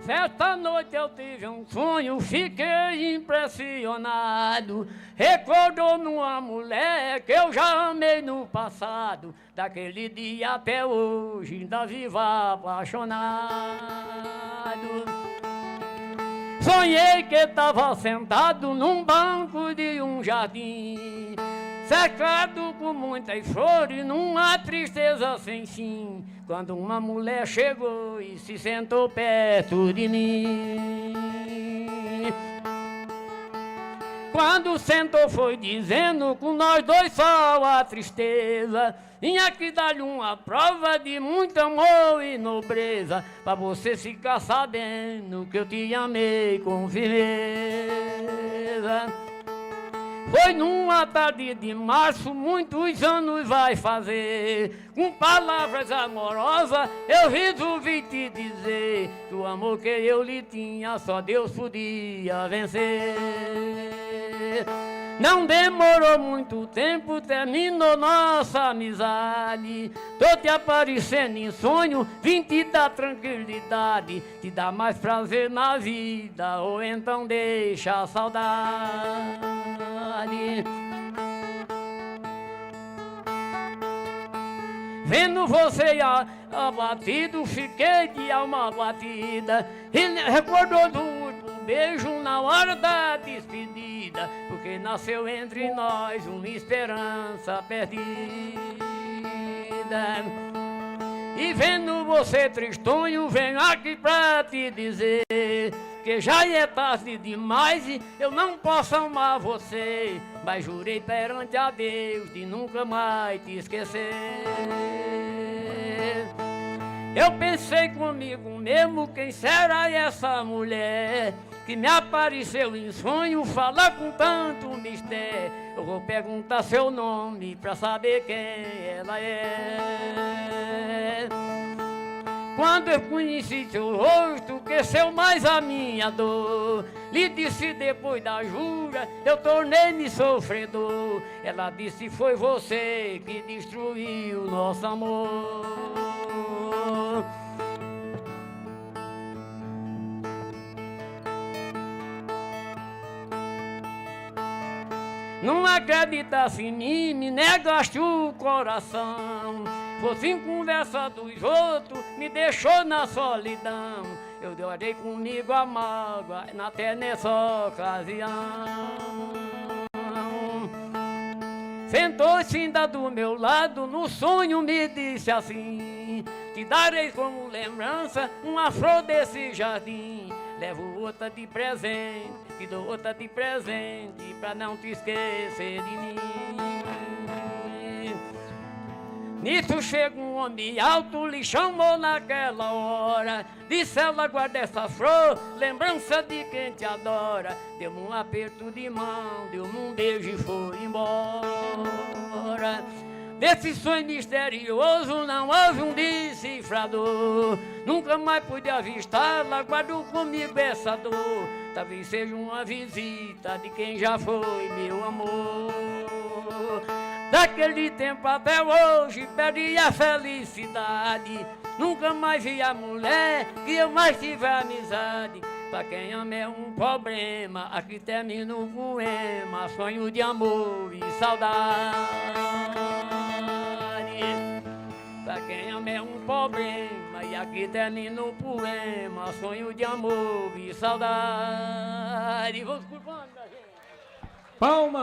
Certa noite eu tive um sonho, fiquei impressionado. Recordou-me uma mulher que eu já amei no passado. Daquele dia até hoje ainda vivo apaixonado. Sonhei que estava sentado num banco de um jardim, cercado por muitas flores, numa tristeza sem fim, quando uma mulher chegou e se sentou perto de mim. Quando sentou foi dizendo com nós dois só a tristeza, vinha aqui dar-lhe uma prova de muito amor e nobreza, pra você ficar sabendo que eu te amei com firmeza. Foi numa tarde de março, muitos anos vai fazer, com palavras amorosas eu resolvi te dizer que o amor que eu lhe tinha só Deus podia vencer. Não demorou muito tempo, terminou nossa amizade. Tô te aparecendo em sonho, vim te dar tranquilidade, te dar mais prazer na vida, ou então deixa a saudade. Vendo você abatido, fiquei de alma batida. Ele recordou do último beijo na hora da despedida, porque nasceu entre nós uma esperança perdida. E vendo você tristonho, venho aqui pra te dizer que já é tarde demais e eu não posso amar você, mas jurei perante a Deus de nunca mais te esquecer. Eu pensei comigo mesmo, quem será essa mulher que me apareceu em sonho, fala com tanto mistério? Eu vou perguntar seu nome pra saber quem ela é. Quando eu conheci seu rosto, cresceu mais a minha dor. Lhe disse depois da jura, eu tornei-me sofredor. Ela disse foi você que destruiu nosso amor. Não acreditasse em mim, me negaste o coração. Fosse em conversa dos outros, me deixou na solidão. Eu chorei comigo a mágoa, até nessa ocasião. Sentou-se ainda do meu lado, no sonho me disse assim: te darei como lembrança uma flor desse jardim. Levo outra de presente, te dou outra de presente, pra não te esquecer de mim. Nisso chega um homem alto, lhe chamou naquela hora. Disse ela, guarda essa flor, lembrança de quem te adora. Deu-me um aperto de mão, deu-me um beijo e foi embora. Desse sonho misterioso não houve um decifrador. Nunca mais pude avistá-la, guardo comigo essa dor. Talvez seja uma visita de quem já foi meu amor. Daquele tempo até hoje perdi a felicidade. Nunca mais vi a mulher que eu mais tive amizade. Pra quem ama é um problema, aqui termina o poema, sonho de amor e saudade. Pra quem ama é um problema, e aqui termina o poema, sonho de amor e saudade. Vamos por banda, gente. Palma.